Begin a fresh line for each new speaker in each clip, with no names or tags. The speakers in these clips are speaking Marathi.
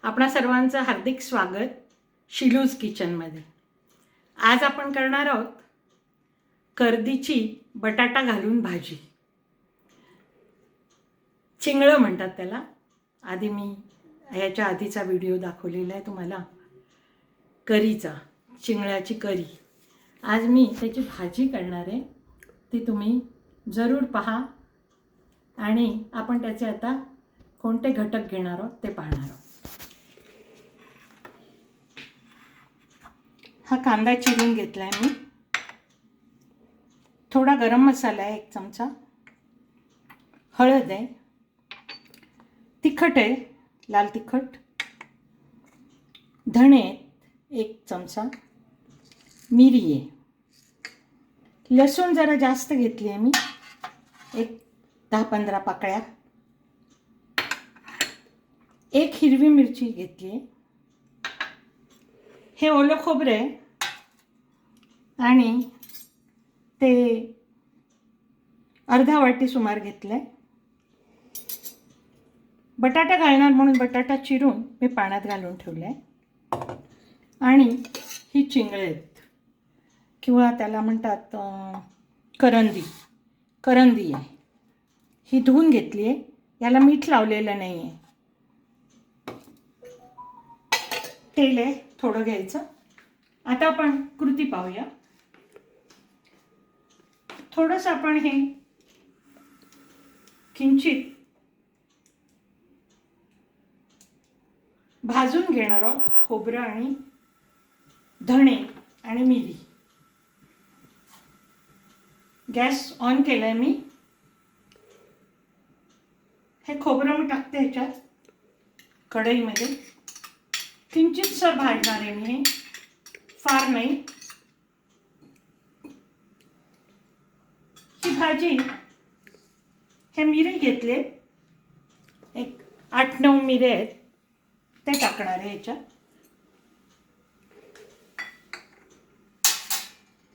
आपणा सर्वांचं हार्दिक स्वागत शिलूज किचनमध्ये। आज आपण करणार आहोत कर्दीची बटाटा घालून भाजी। चिंगळं म्हणतात त्याला। आधी मी ह्याच्या आधीचा व्हिडिओ दाखवलेला आहे तुम्हाला करीचा, चिंगळ्याची करी। आज मी त्याची भाजी करणार आहे, ती तुम्ही जरूर पहा आणि आपण त्याचे आता कोणते घटक घेणार आहोत ते पाहणार आहोत। हा कांदा चिरून घेतलाय मी, थोडा गरम मसाला आहे 1 चमचा, हळद आहे, तिखट आहे लाल तिखट, धणे 1 चमचा, मिरी आहे, लसूण जरा जास्त घेतली आहे मी, 10-15 पाकळ्या, 1 हिरवी मिरची घेतली आहे, हे ओलं खोबरं आहे आणि ते अर्धा वाटी सुमार घेतलंय। बटाटा घालणार म्हणून बटाटा चिरून मी पाण्यात घालून ठेवलाय आणि ही चिंगळे आहेत किंवा त्याला म्हणतात करंदी आहे, ही धुवून घेतली आहे, याला मीठ लावलेलं नाही आहे। तेल आहे थोडं घ्यायचं। आता आपण कृती पाहूया। थोडंसं आपण हे किंचित भाजून घेणार आहोत, खोबरं आणि धणे आणि मिरी। गॅस ऑन केलाय मी। हे खोबरं मी टाकते ह्याच्यात कढईमध्ये, किंचितसं भाजणार आहे मी, फार नाही। ही भाजी, हे मिरे घेतले 8-9 मिरे आहेत, ते टाकणार आहे ह्याच्यात।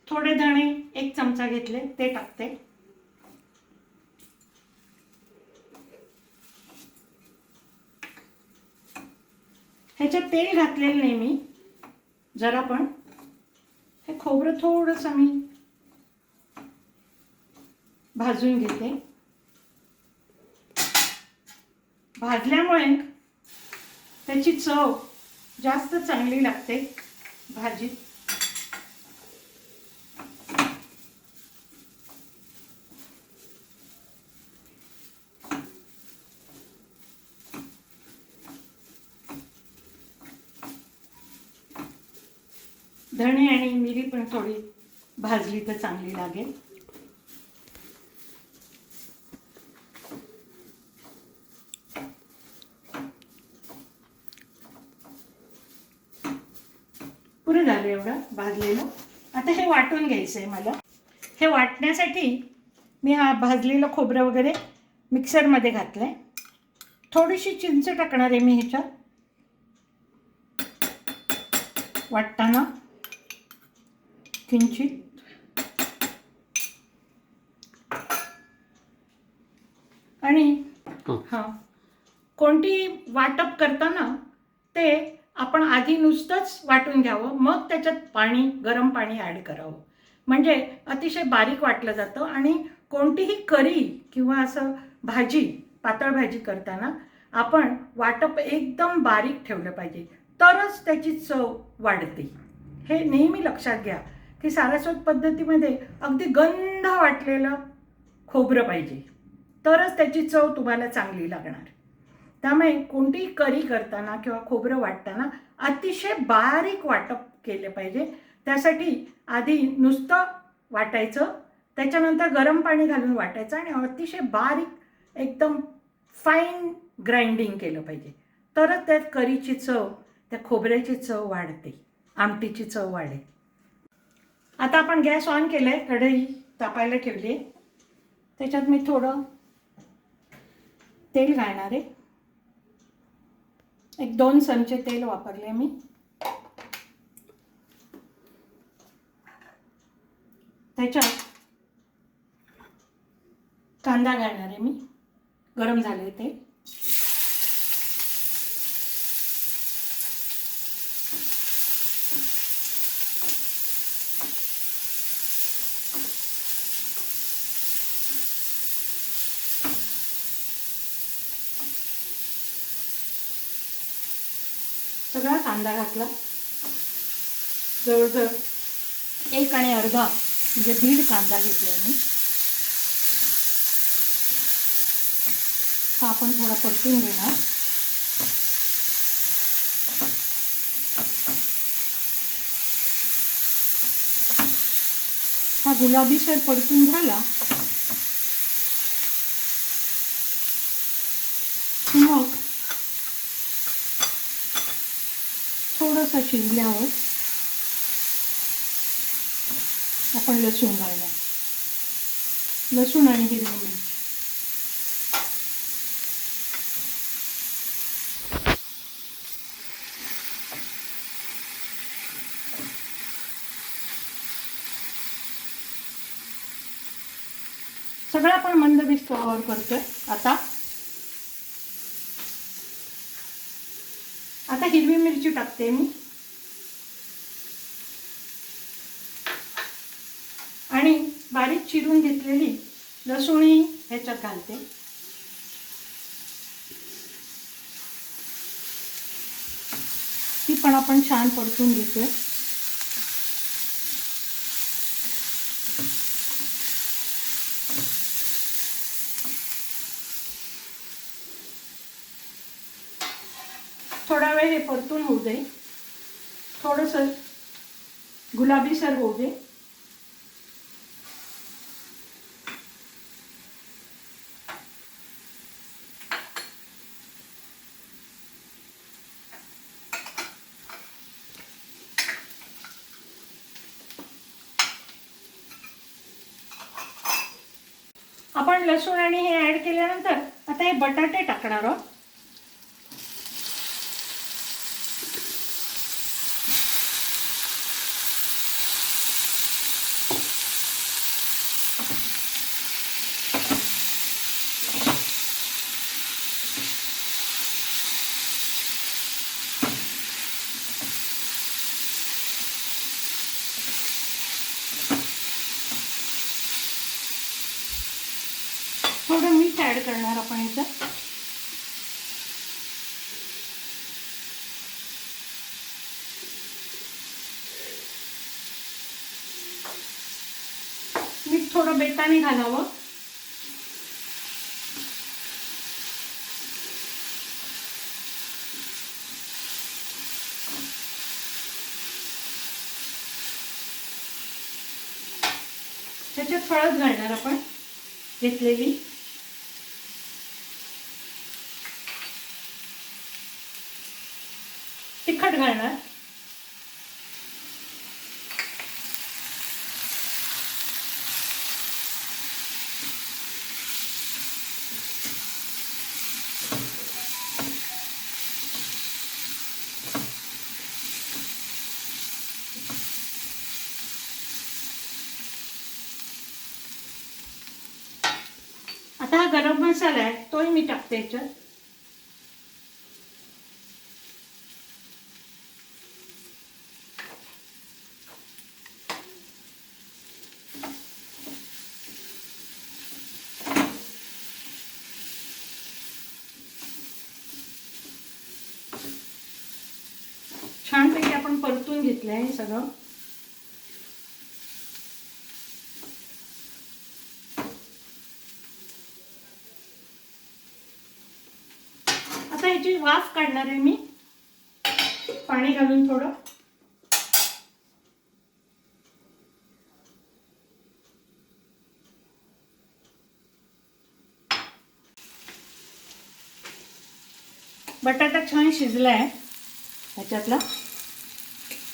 थोडे धणे 1 चमचा घेतले ते टाकते। ह्याच्यात तेल घातलेलं नाही मी, जरा पण हे खोबरं थोडंसं मी भाजून घेते। भाजल्यामुळे त्याची चव जास्त चांगली लागते भाजीत। धणे आणि मिरी पण थोडी भाजली तर चांगली लागेल। पुरं झालं एवढं भाजलेलं। आता हे वाटून घ्यायचं आहे मला। हे वाटण्यासाठी मी हा भाजलेलं खोबरं वगैरे मिक्सरमध्ये घातलंय। थोडीशी चिंच टाकणार आहे मी ह्याच्यात वाटताना, किंचित, आणि कोणती वाटप करताना ते आपण आधी नुसतंच वाटून घ्यावं, मग त्याच्यात पाणी, गरम पाणी ॲड करावं, म्हणजे अतिशय बारीक वाटलं जातं। आणि कोणतीही करी किंवा असं भाजी, पातळ भाजी करताना आपण वाटप एकदम बारीक ठेवलं पाहिजे, तरच त्याची चव वाढते। हे नेहमी लक्षात घ्या की सारस्वत पद्धतीमध्ये अगदी गंध वाटलेलं खोबरं पाहिजे, तरच त्याची चव तुम्हाला चांगली लागणार। त्यामुळे कोणतीही करी करताना किंवा खोबरं वाटताना अतिशय बारीक वाटप केलं पाहिजे। त्यासाठी आधी नुसतं वाटायचं, त्याच्यानंतर गरम पाणी घालून वाटायचं आणि अतिशय बारीक एकदम फाईन ग्राइंडिंग केलं पाहिजे, तरच त्यात करीची चव, त्या खोबऱ्याची चव वाढते, आमटीची चव वाढेल। आता आपण गॅस ऑन केलाय, कढई तापायला ठेवली, त्याच्यात मी थोडं तेल घालणार आहे, 1-2 चमचे तेल वापरले मी। त्याच्यात कांदा घालणार आहे मी, गरम झाले ते। सगळा कांदा घातला, जवळजवळ 1 आणि अर्धा म्हणजे 1.5 कांदा घेतला मी. हा आपण थोडा परतून घेणार. हा गुलाबीसर परतून झाला मग थोडंसं शिजल्यावर आपण लसूण घालणार. लसूण आणि हिरवी मिरची. सगळं आपण मंद गॅसवर करतोय. आता हिरवी मिरची टाकते मी आणि बारीक चिरून घेतलेली लसूणी ह्याच्यात घालते. ती पण आपण छान परतून घेतोय. थोडा वेळ हे परतून होऊ दे, थोडंसं गुलाबीसर होऊ दे. आपण लसूण आणि हे ॲड केल्यानंतर आता हे बटाटे टाकणार आहोत. थोडं मीठ ॲड करणार आपण याच्यात. मीठ थोडं बेताने घालावं. त्याच्यात हळद घालणार आपण घेतलेली. तिखट घालणार. आता हा गरम मसाला आहे तोही मी टाकते याच्यात. छानपैकी आपण परतून घेतलं आहे सगळं. आता ह्याची वाफ काढणार आहे मी पाणी घालून थोडं. बटाटा छान शिजला आहे ह्याच्यातला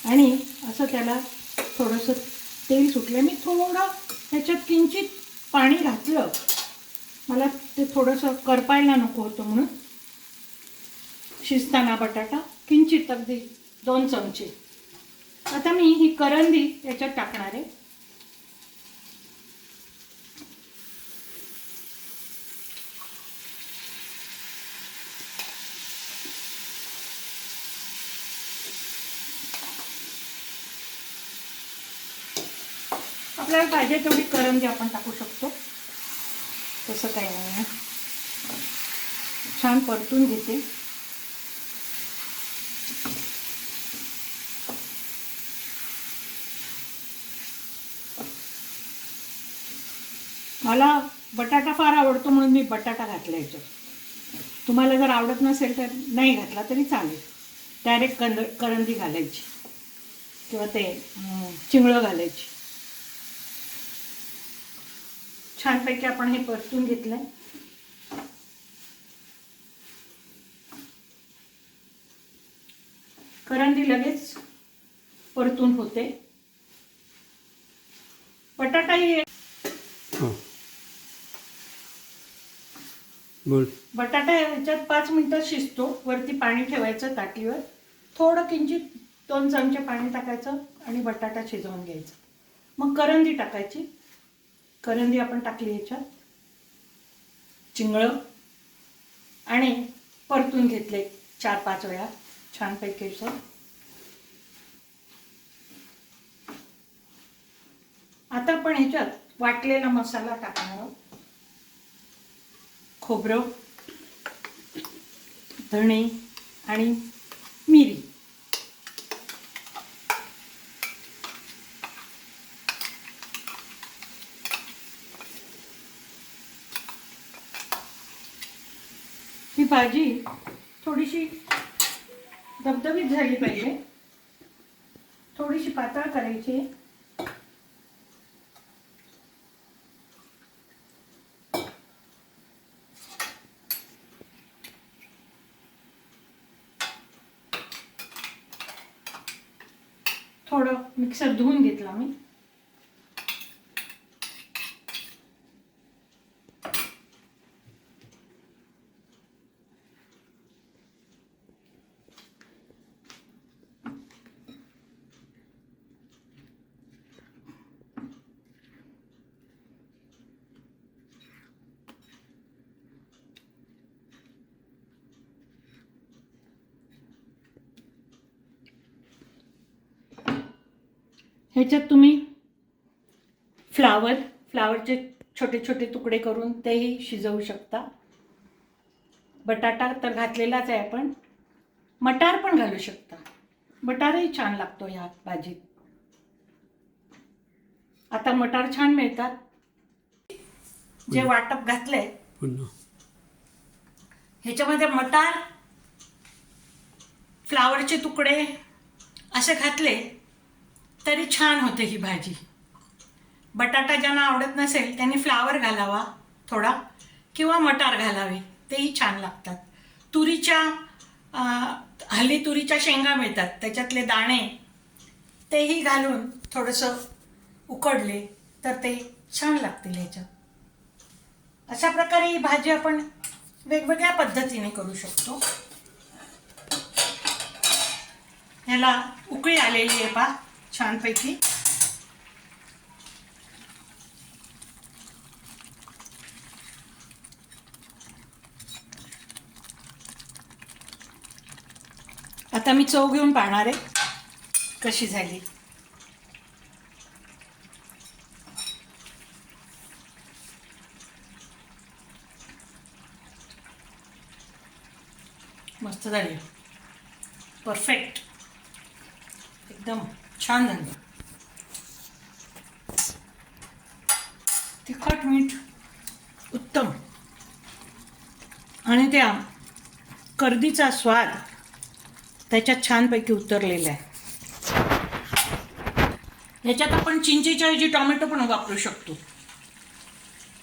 आणि असं त्याला थोडंसं तेल सुटलं. मी थोडं ह्याच्यात किंचित पाणी घातलं, मला ते थोडंसं करपायला नको होतं म्हणून. शिजताना बटाटा किंचित अगदी 2 चमचे. आता मी ही करंदी याच्यात टाकणार आहे. आपल्याला पाहिजे तेवढी करंदी आपण टाकू शकतो, तसं काही नाही आहे. छान परतून घेते. मला बटाटा फार आवडतो म्हणून मी बटाटा घातला याच्यात. तुम्हाला जर आवडत नसेल तर नाही घातला तरी चालेल. डायरेक्ट करंदी घालायची किंवा ते चिंगळं घालायची. छानपैकी आपण हे परतून घेतलंय. करंदी लगेच परतून होते. बटाटाही बटाटा ह्याच्यात 5 मिनिटं शिजतो. वरती पाणी ठेवायचं ताटलीवर, थोडं किंचित 2 चमचे पाणी टाकायचं आणि बटाटा शिजवून घ्यायचा. मग करंदी टाकायची. करंदी आपण टाकली ह्याच्यात, चिंगळं आणि परतून घेतले 4-5 वेळा छानपैकी. आता आपण ह्याच्यात वाटलेला मसाला टाकणार आहोत. खोबरं, धणे आणि मिरी. ही भाजी थोडीशी धबधबीत झाली पाहिजे, थोडीशी पातळ करायची. थोडं मिक्सर धुवून घेतला मी. ह्याच्यात तुम्ही फ्लावरचे छोटे छोटे तुकडे करून तेही शिजवू शकता. बटाटा तर घातलेलाच आहे आपण. मटार पण घालू शकता. मटारही छान लागतो या भाजीत. आता मटार छान मिळतात. जे वाटप घातलंय ह्याच्यामध्ये मटार, फ्लावरचे तुकडे असे घातले तरी छान होते ही भाजी. बटाटा ज्यांना आवडत नसेल त्यांनी फ्लावर घालावा थोडा किंवा मटार घालावे, तेही छान लागतात. हल्ली तुरीच्या शेंगा मिळतात, त्याच्यातले दाणे तेही घालून थोडंसं उकडले तर ते छान लागतील ह्याच्यात. अशा प्रकारे ही भाजी आपण वेगवेगळ्या पद्धतीने करू शकतो. ह्याला उकळी आलेली आहे पहा छानपैकी. आता मी चव घेऊन पाहणार आहे कशी झाली. मस्त झाली, परफेक्ट, एकदम छान झाली. तिखट मीठ उत्तम आणि त्या कर्दीचा स्वाद त्याच्यात छानपैकी उतरलेला आहे. याच्यात आपण चिंचेच्या ऐवजी टोमॅटो पण वापरू शकतो.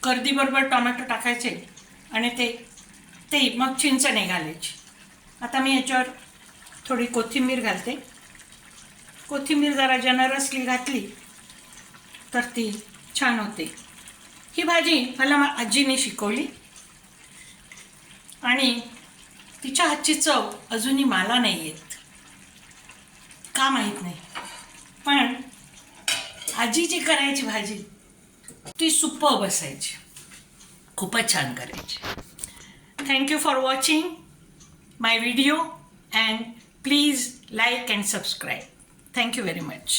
कर्दीबरोबर टोमॅटो टाकायचे आणि ते मग चिंच नाही घालायची. आता मी याच्यावर थोडी कोथिंबीर घालते. कोथिंबीर जरा जनरसली घातली तर ती छान होते. ही भाजी मला आजीने शिकवली आणि तिच्या हातची चव अजूनही मला नाही येत, का माहीत नाही. पण आजी जी करायची भाजी ती सुपर्ब असायची, खूपच छान करायची. Thank you for watching my video and please like and subscribe. Thank you very much.